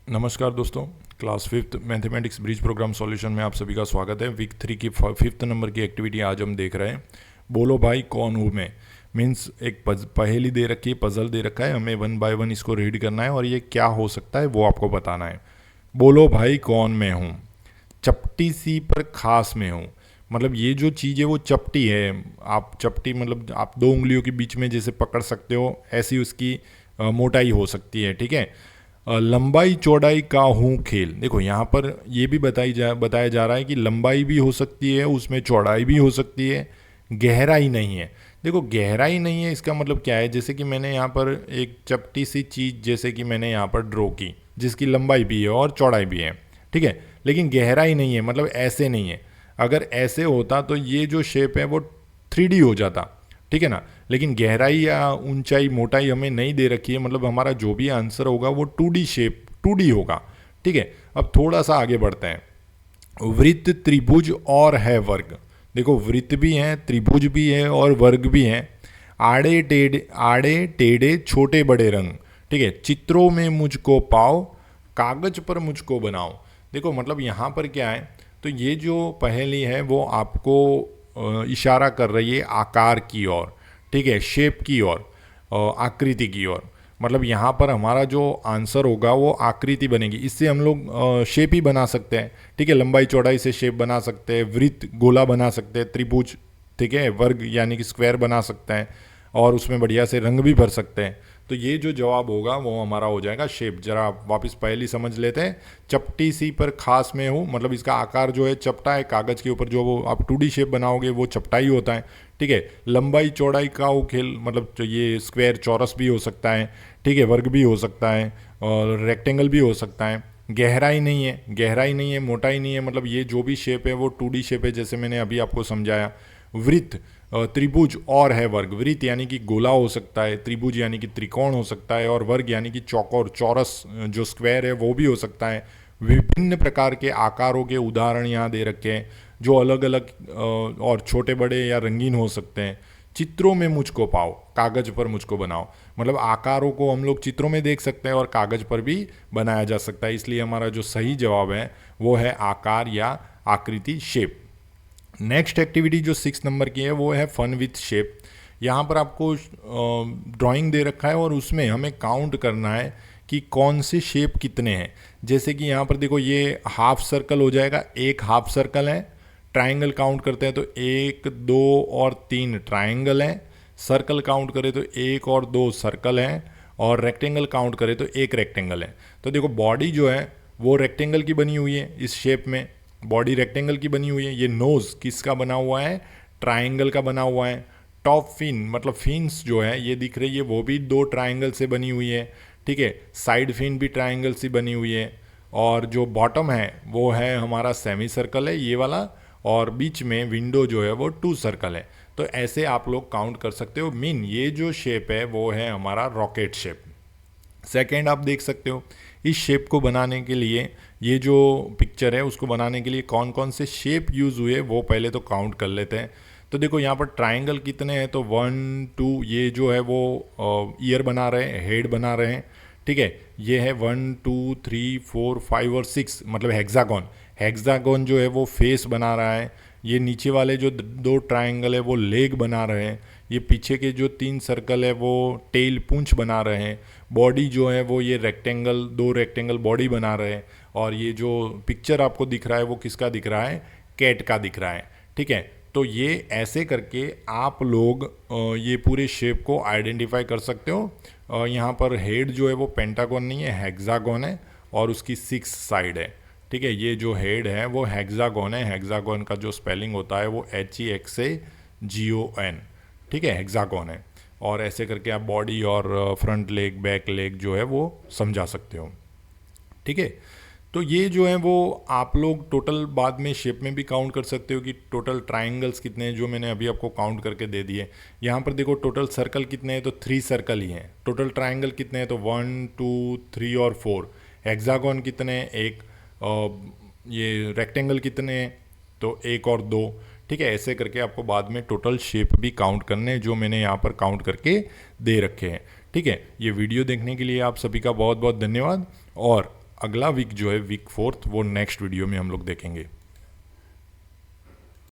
नमस्कार दोस्तों, class fifth mathematics bridge program solution में आप सभी का स्वागत है। वीक 3 की फिफ्थ नंबर की एक्टिविटी आज हम देख रहे हैं। बोलो भाई कौन हूँ मैं। मीन्स एक पहेली दे रखी है, पजल दे रखा है, हमें वन बाय वन इसको रीड करना है और ये क्या हो सकता है वो आपको बताना है। बोलो भाई कौन मैं हूँ, चपटी सी पर खास में हूँ। मतलब ये जो चीज़ है वो चपटी है। आप चपटी मतलब आप दो उंगलियों के बीच में जैसे पकड़ सकते हो, ऐसी उसकी मोटाई हो सकती है। ठीक है, लंबाई चौड़ाई का हूँ खेल। देखो यहाँ पर ये भी बताया जा रहा है कि लंबाई भी हो सकती है, उसमें चौड़ाई भी हो सकती है, गहराई नहीं है। देखो गहराई नहीं है इसका मतलब क्या है, जैसे कि मैंने यहाँ पर एक चपटी सी चीज़ जैसे कि मैंने यहाँ पर ड्रॉ की जिसकी लंबाई भी है और चौड़ाई भी है। ठीक है, लेकिन गहराई नहीं है, मतलब ऐसे नहीं है। अगर ऐसे होता तो ये जो शेप है वो 3D हो जाता। ठीक है ना, लेकिन गहराई या ऊंचाई मोटाई हमें नहीं दे रखी है, मतलब हमारा जो भी आंसर होगा वो 2D शेप 2D होगा। ठीक है, अब थोड़ा सा आगे बढ़ते हैं। वृत्त, त्रिभुज और है वर्ग। देखो वृत्त भी है, त्रिभुज भी है और वर्ग भी है। आड़े टेढ़े छोटे बड़े रंग। ठीक है, चित्रों में मुझको पाओ, कागज पर मुझको बनाओ। देखो मतलब यहाँ पर क्या है, तो ये जो पहेली है वो आपको इशारा कर रही है आकार की ओर। ठीक है, शेप की ओर, आकृति की ओर। मतलब यहाँ पर हमारा जो आंसर होगा वो आकृति बनेगी। इससे हम लोग शेप ही बना सकते हैं। ठीक है, लंबाई चौड़ाई से शेप बना सकते हैं, वृत्त गोला बना सकते हैं, त्रिभुज ठीक है वर्ग यानी कि स्क्वायर बना सकते हैं, और उसमें बढ़िया से रंग भी भर सकते हैं। तो ये जो जवाब होगा वो हमारा हो जाएगा शेप। जरा आप वापस पहली समझ लेते हैं। चपटी सी पर खास में हूँ, मतलब इसका आकार जो है चपटा है। कागज़ के ऊपर जो वो आप 2D शेप बनाओगे वो चपटा ही होता है। ठीक है, लंबाई चौड़ाई का वो खेल, मतलब जो ये स्क्वायर चौरस भी हो सकता है। ठीक है, वर्ग भी हो सकता है और रेक्टेंगल भी हो सकता है। गहराई नहीं है, गहराई नहीं है, मोटाई नहीं है, मतलब ये जो भी शेप है वो 2D शेप है जैसे मैंने अभी आपको समझाया। वृत्त, त्रिभुज और है वर्ग। वृत्त यानी कि गोला हो सकता है, त्रिभुज यानी कि त्रिकोण हो सकता है, और वर्ग यानी कि चौकोर चौरस जो स्क्वायर है वो भी हो सकता है। विभिन्न प्रकार के आकारों के उदाहरण यहाँ दे रखे हैं जो अलग अलग और छोटे बड़े या रंगीन हो सकते हैं। चित्रों में मुझको पाओ, कागज पर मुझको बनाओ। मतलब आकारों को हम लोग चित्रों में देख सकते हैं और कागज पर भी बनाया जा सकता है। इसलिए हमारा जो सही जवाब है वो है आकार या आकृति, शेप। नेक्स्ट एक्टिविटी जो 6 नंबर की है वो है फन विथ शेप। यहाँ पर आपको ड्राइंग दे रखा है और उसमें हमें काउंट करना है कि कौन से शेप कितने हैं। जैसे कि यहाँ पर देखो ये हाफ सर्कल हो जाएगा, एक हाफ सर्कल है। ट्राइंगल काउंट करते हैं तो 1 2 और 3 ट्राइंगल हैं। सर्कल काउंट करें तो 1 और 2 सर्कल हैं, और रेक्टेंगल काउंट करें तो 1 रेक्टेंगल है। तो देखो बॉडी जो है वो रेक्टेंगल की बनी हुई है, इस शेप में बॉडी रेक्टेंगल की बनी हुई है। ये नोज़ किसका बना हुआ है, ट्राइंगल का बना हुआ है। टॉप फिन मतलब फिन्स जो है ये दिख रही है वो भी 2 ट्राइंगल से बनी हुई है। ठीक है, साइड फिन भी ट्राइंगल से बनी हुई है, और जो बॉटम है वो है हमारा सेमी सर्कल है ये वाला, और बीच में विंडो जो है वो 2 सर्कल है। तो ऐसे आप लोग काउंट कर सकते हो। मीन ये जो शेप है वो है हमारा रॉकेट शेप। सेकेंड आप देख सकते हो, इस शेप को बनाने के लिए, ये जो पिक्चर है उसको बनाने के लिए कौन कौन से शेप यूज़ हुए वो पहले तो काउंट कर लेते हैं। तो देखो यहाँ पर ट्राइंगल कितने हैं, तो 1 2, ये जो है वो ईयर बना रहे हैं, हेड बना रहे हैं। ठीक है, ये है 1 2 3 4 5 और 6, मतलब हेक्सागोन। हेक्सागोन जो है वो फेस बना रहा है। ये नीचे वाले जो 2 ट्राइंगल है वो लेग बना रहे हैं। ये पीछे के जो 3 सर्कल है वो टेल पूंछ बना रहे हैं। बॉडी जो है वो ये रेक्टेंगल 2 रेक्टेंगल बॉडी बना रहे हैं। और ये जो पिक्चर आपको दिख रहा है वो किसका दिख रहा है, कैट का दिख रहा है। ठीक है, तो ये ऐसे करके आप लोग ये पूरे शेप को आइडेंटिफाई कर सकते हो। यहाँ पर हेड जो है वो पेंटागन नहीं है, हेक्सागोन है, और उसकी 6 साइड है। ठीक है, ये जो हेड है वो हेक्सागोन है। हेक्सागोन का जो स्पेलिंग होता है वो HEXAGON। ठीक है, हेक्सागोन है। और ऐसे करके आप बॉडी और फ्रंट लेग बैक लेग जो है वो समझा सकते हो। ठीक है, तो ये जो है वो आप लोग टोटल बाद में शेप में भी काउंट कर सकते हो कि टोटल ट्राइंगल्स कितने हैं, जो मैंने अभी आपको काउंट करके दे दिए। यहाँ पर देखो टोटल सर्कल कितने हैं, तो 3 सर्कल ही हैं। टोटल ट्राइंगल कितने हैं, तो 1 2 3 और 4। हेक्सागोन कितने हैं, एक। ये रेक्टेंगल कितने हैं, तो 1 और 2। ठीक है, ऐसे करके आपको बाद में टोटल शेप भी काउंट करने हैं जो मैंने यहाँ पर काउंट करके दे रखे हैं। ठीक है, ये वीडियो देखने के लिए आप सभी का बहुत बहुत धन्यवाद। और अगला वीक जो है वीक 4 वो नेक्स्ट वीडियो में हम लोग देखेंगे।